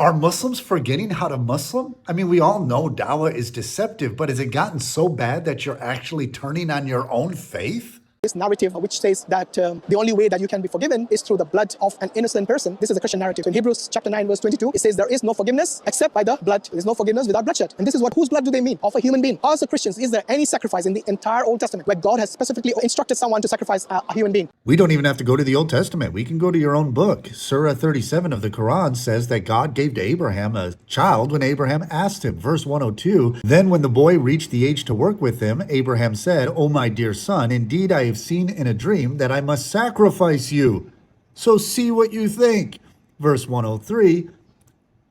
Are Muslims forgetting how to Muslim? I mean, we all know dawah is deceptive, but has it gotten so bad that you're actually turning on your own faith? This narrative which says that the only way that you can be forgiven is through the blood of an innocent person. This is a Christian narrative. In Hebrews chapter 9 verse 22, it says there is no forgiveness except by the blood. There is no forgiveness without bloodshed. And this is whose blood do they mean? Of a human being. As a Christians, is there any sacrifice in the entire Old Testament where God has specifically instructed someone to sacrifice a human being? We don't even have to go to the Old Testament. We can go to your own book. Surah 37 of the Quran says that God gave to Abraham a child when Abraham asked him. Verse 102, then when the boy reached the age to work with him, Abraham said, "O my dear son, indeed I have seen in a dream that I must sacrifice you. So see what you think." Verse 103,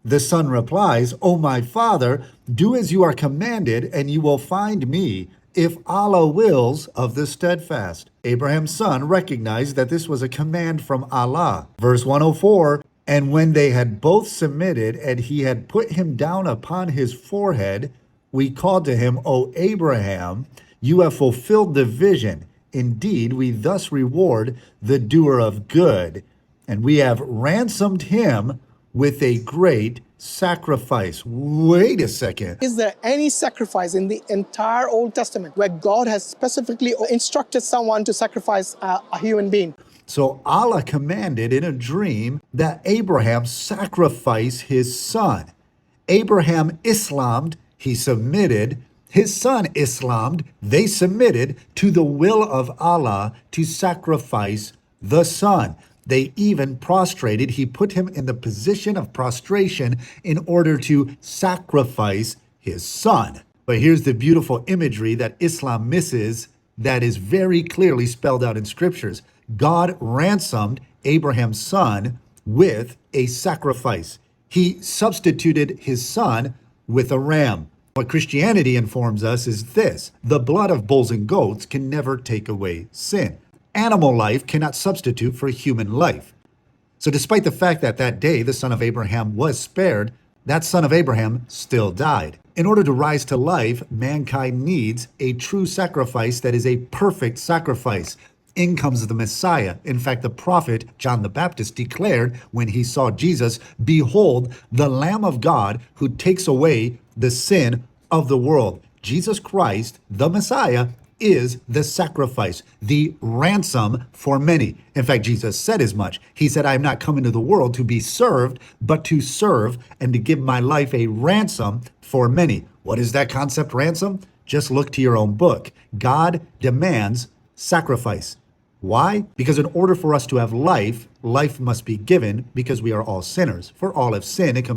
the son replies, "O my father, do as you are commanded, and you will find me, if Allah wills, of the steadfast." Abraham's son recognized that this was a command from Allah. Verse 104, and when they had both submitted, and he had put him down upon his forehead, we called to him, "O Abraham, you have fulfilled the vision. Indeed, we thus reward the doer of good, and we have ransomed him with a great sacrifice." Wait a second. Is there any sacrifice in the entire Old Testament where God has specifically instructed someone to sacrifice a human being? So Allah commanded in a dream that Abraham sacrifice his son. Abraham Islamed, he submitted. His son Islamed, they submitted to the will of Allah to sacrifice the son. They even prostrated. He put him in the position of prostration in order to sacrifice his son. But here's the beautiful imagery that Islam misses that is very clearly spelled out in scriptures. God ransomed Abraham's son with a sacrifice. He substituted his son with a ram. What Christianity informs us is this: the blood of bulls and goats can never take away sin. Animal life cannot substitute for human life. So despite the fact that that day the son of Abraham was spared, that son of Abraham still died. In order to rise to life, mankind needs a true sacrifice that is a perfect sacrifice. In comes the Messiah. In fact, the prophet John the Baptist declared when he saw Jesus, "Behold, the Lamb of God who takes away the sin of the world." Jesus Christ, the Messiah, is the sacrifice, the ransom for many. In fact, Jesus said as much. He said, "I am not come into the world to be served, but to serve and to give my life a ransom for many." What is that concept, ransom? Just look to your own book. God demands sacrifice. Why? Because in order for us to have life, life must be given because we are all sinners. For all have sinned and come